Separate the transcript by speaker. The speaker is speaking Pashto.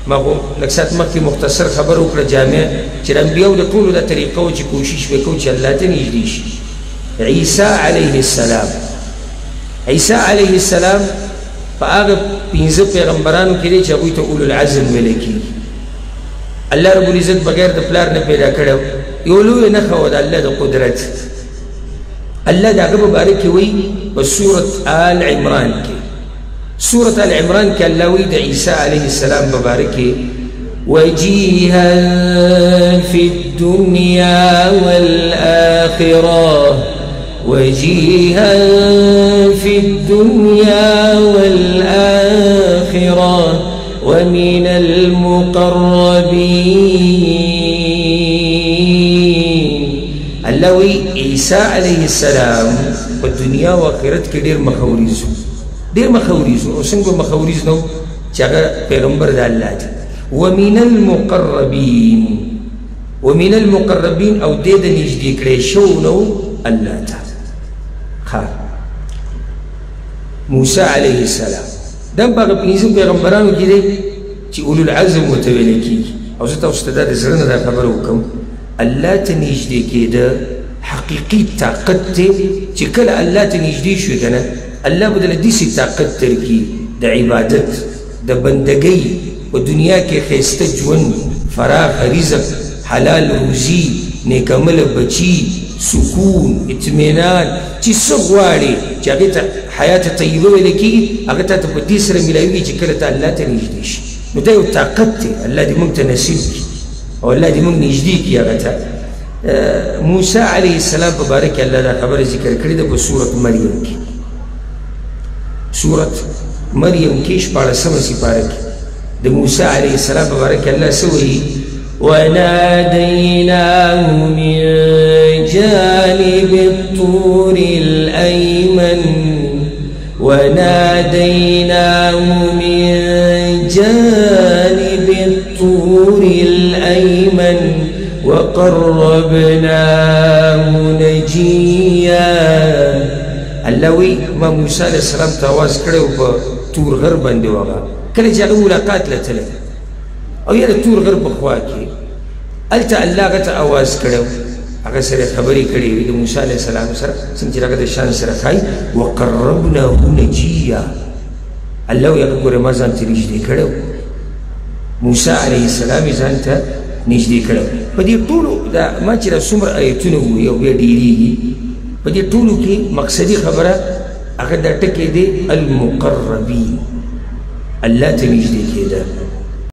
Speaker 1: ما خو لږ ساعت مخکې مختصر خبر وکړه جامع چې د انبیاو د ټولو دا طریقه و چې کوشش به کوو چې الله ته نږدې شي. عیسی علیه السلام علیه السلام په هغه 15 پیغمبرانو کې دی چې هغوی ته اولو العزم ویلی کېږي. الله رب العزت بغیر د پلار نه پیدا کړی یو لویه نښه وه د الله د قدرت. الله د هغه په باره کې وایي په سورة آل عمران کې سورة آل عمران کې الله وایي د عیسی علیه السلام په باره کې وجیها فی الدنیا والآخرة وجيها في الدنيا والآخرة ومن المقربين. اللوي عيسى عليه السلام والدنيا وآخرت کې ډېر مخاوريزو او څنګه مخاوريز نو چې هغه پیغمبر د الله دی. ومن المقربين او دې د نږدې کړی شو نو الله تعالی. موسی علیه السلام دم په 15 پیغمبرانو کې دی چې اولو العزم ورته ویل کېږي. او زه تاسو ته دا د زړه نه دا خبره وکړم الله ته نږدې کېده حقیقي طاقت دی چې کله الله ته نږدې شوې که نه الله به درله داسې طاقت درکړي د عبادت د بندګۍ په دنیا کې ښایسته ژوند فراخ رزق حلال روزي نیکعمله بچي سکون اطمینان چې څه غواړې چې هغې ته حیات طیبه ویلی کېږي هغه تا ته په دې سره میلاویږي چې کله ته الله ته نږدې شي. نو دا یو طاقت دی الله دې موږ ته نصیب کړي او الله دې موږ نږدې کړي هغه ته. موسی علیه السلام په باره کې الله دا خبره ذکر کړې ده په سورت مریم کې. سورت مریم کې 14مه سپاره کې د موسی علیه السلام په باره کې الله څه وایي وناديناه من جانب الطور الأيمن وناديناه من جانب الطور الأيمن وقربناه نجيا. اللوي ما موسى عليه السلام تواز کړو په تور غر باندې وغه کله چې هغه ملاقات لته او یا د تور غر په خوا کې هلته الله هغه ته اواز کړی هغه سره خبرې کړې وي د موسی علیه السلام سره څنګه چې هغه د شان سره ښایي وقربناه نجیا. الله وایي هغه ګورې ما ځان ته نږدې کړی موسی علیه السلام یې ځان ته نږدې کړی. په دې ټولو دا ما چې را څومره ایتونه ووایي او بیا ډېرېږي په دې ټولو کې مقصدي خبره هغه دا ټکی دی المقربین الله ته نږدې کېده.